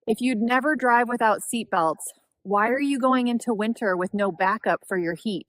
If you'd never drive without seatbelts, why are you going into winter with no backup for your heat?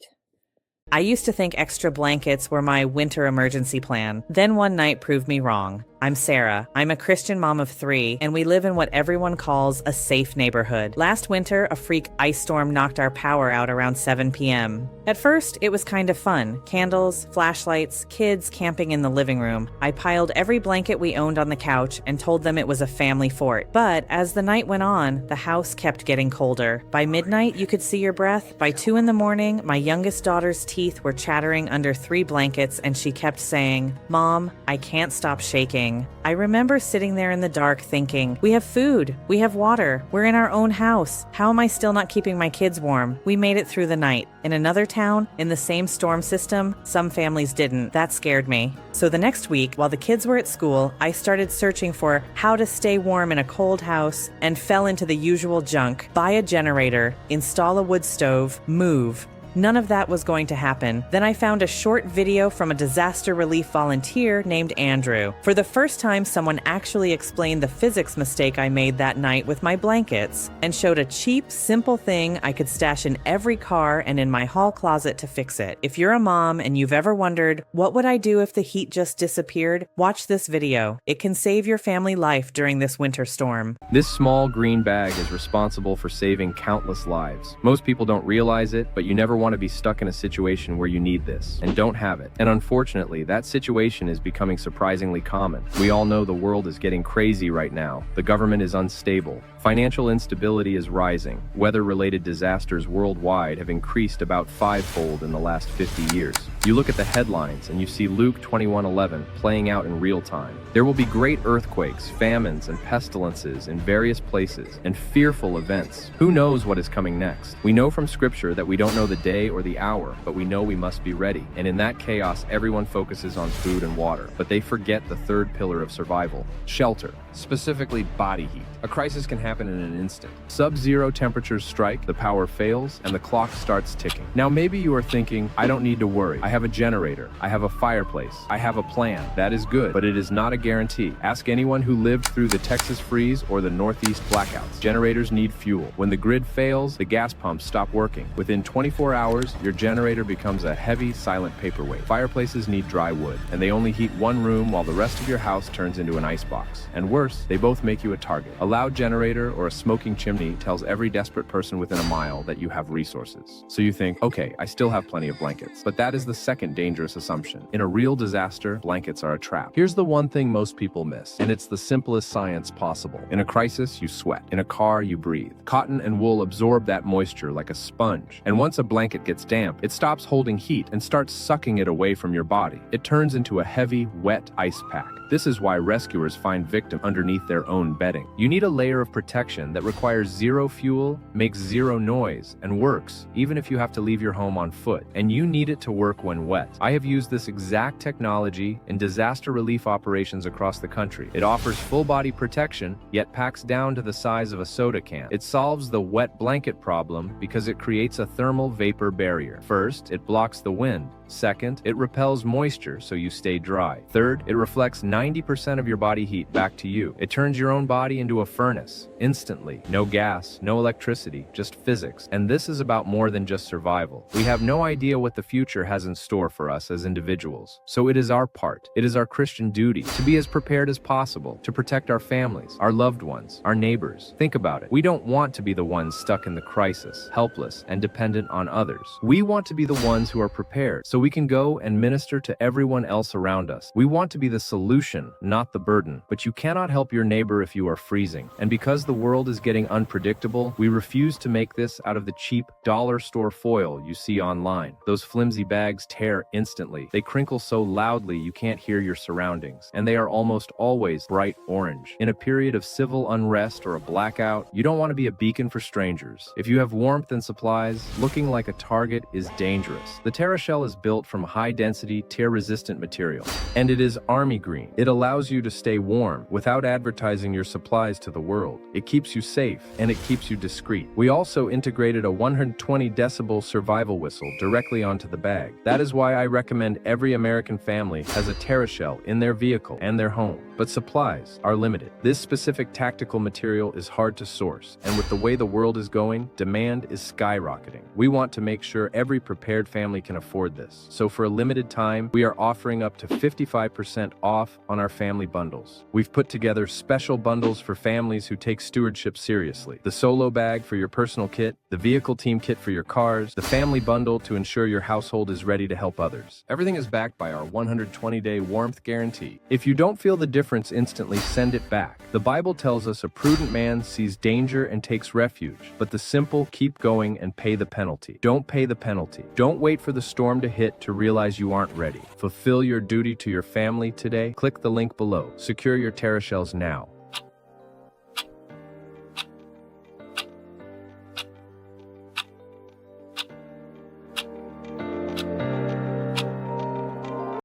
I used to think extra blankets were my winter emergency plan. Then one night proved me wrong. I'm Sarah. I'm a Christian mom of 3, and we live in what everyone calls a safe neighborhood. Last winter, a freak ice storm knocked our power out around 7 p.m. At first, it was kind of fun. Candles, flashlights, kids camping in the living room. I piled every blanket we owned on the couch and told them it was a family fort. But as the night went on, the house kept getting colder. By midnight, you could see your breath. By 2 in the morning, my youngest daughter's teeth were chattering under 3 blankets, and she kept saying, "Mom, I can't stop shaking." I remember sitting there in the dark thinking, we have food, we have water, we're in our own house. How am I still not keeping my kids warm? We made it through the night. In another town, in the same storm system, some families didn't. That scared me. So the next week, while the kids were at school, I started searching for how to stay warm in a cold house and fell into the usual junk. Buy a generator, install a wood stove, move. None of that was going to happen. Then I found a short video from a disaster relief volunteer named Andrew. For the first time, someone actually explained the physics mistake I made that night with my blankets and showed a cheap, simple thing I could stash in every car and in my hall closet to fix it. If you're a mom and you've ever wondered, what would I do if the heat just disappeared? Watch this video. It can save your family life during this winter storm. This small green bag is responsible for saving countless lives. Most people don't realize it, but you never want to be stuck in a situation where you need this and don't have it. And unfortunately, that situation is becoming surprisingly common. We all know the world is getting crazy right now. The government is unstable. Financial instability is rising. Weather-related disasters worldwide have increased about 5-fold in the last 50 years. You look at the headlines and you see Luke 21:11 playing out in real time. There will be great earthquakes, famines, and pestilences in various places, and fearful events. Who knows what is coming next? We know from Scripture that we don't know the day or the hour, but we know we must be ready. And in that chaos, everyone focuses on food and water, but they forget the third pillar of survival: shelter, specifically body heat. A crisis can happen in an instant. Sub-zero temperatures strike, the power fails, and the clock starts ticking. Now maybe you are thinking, I don't need to worry. I have a generator. I have a fireplace. I have a plan. That is good, but it is not a guarantee. Ask anyone who lived through the Texas freeze or the Northeast blackouts. Generators need fuel. When the grid fails, the gas pumps stop working. Within 24 hours, your generator becomes a heavy, silent paperweight. Fireplaces need dry wood, and they only heat one room while the rest of your house turns into an icebox. And worse, they both make you a target. A loud generator or a smoking chimney tells every desperate person within a mile that you have resources. So you think, okay, I still have plenty of blankets. But that is the second dangerous assumption. In a real disaster, blankets are a trap. Here's the one thing most people miss, and it's the simplest science possible. In a crisis, you sweat. In a car, you breathe. Cotton and wool absorb that moisture like a sponge. And once a blanket gets damp, it stops holding heat and starts sucking it away from your body. It turns into a heavy, wet ice pack. This is why rescuers find victims underneath their own bedding. You need a layer of protection that requires zero fuel, makes zero noise, and works even if you have to leave your home on foot. And you need it to work when wet. I have used this exact technology in disaster relief operations across the country. It offers full-body protection, yet packs down to the size of a soda can. It solves the wet blanket problem because it creates a thermal vapor barrier. First, it blocks the wind. Second, it repels moisture so you stay dry. Third, it reflects 90% of your body heat back to you. It turns your own body into a furnace, instantly. No gas, no electricity, just physics. And this is about more than just survival. We have no idea what the future has in store for us as individuals. So it is our part, it is our Christian duty to be as prepared as possible, to protect our families, our loved ones, our neighbors. Think about it. We don't want to be the ones stuck in the crisis, helpless and dependent on others. We want to be the ones who are prepared, so we can go and minister to everyone else around us. We want to be the solution, not the burden. But you cannot help your neighbor if you are freezing. And because the world is getting unpredictable, we refuse to make this out of the cheap dollar store foil you see online. Those flimsy bags tear instantly. They crinkle so loudly you can't hear your surroundings. And they are almost always bright orange. In a period of civil unrest or a blackout, you don't want to be a beacon for strangers. If you have warmth and supplies, looking like a target is dangerous. The TerraShell is built from high-density, tear-resistant material, and it is army green. It allows you to stay warm without without advertising your supplies to the world. It keeps you safe, and it keeps you discreet. We also integrated a 120 decibel survival whistle directly onto the bag. That is why I recommend every American family has a TerraShell in their vehicle and their home. But supplies are limited. This specific tactical material is hard to source, and with the way the world is going, demand is skyrocketing. We want to make sure every prepared family can afford this. So for a limited time, we are offering up to 55% off on our family bundles. We've put together special bundles for families who take stewardship seriously. The solo bag for your personal kit, the vehicle team kit for your cars, the family bundle to ensure your household is ready to help others. Everything is backed by our 120-day warmth guarantee. If you don't feel the difference instantly, send it back. The Bible tells us a prudent man sees danger and takes refuge, but the simple keep going and pay the penalty. Don't pay the penalty. Don't wait for the storm to hit to realize you aren't ready. Fulfill your duty to your family today. Click the link below. Secure your TerraShells now.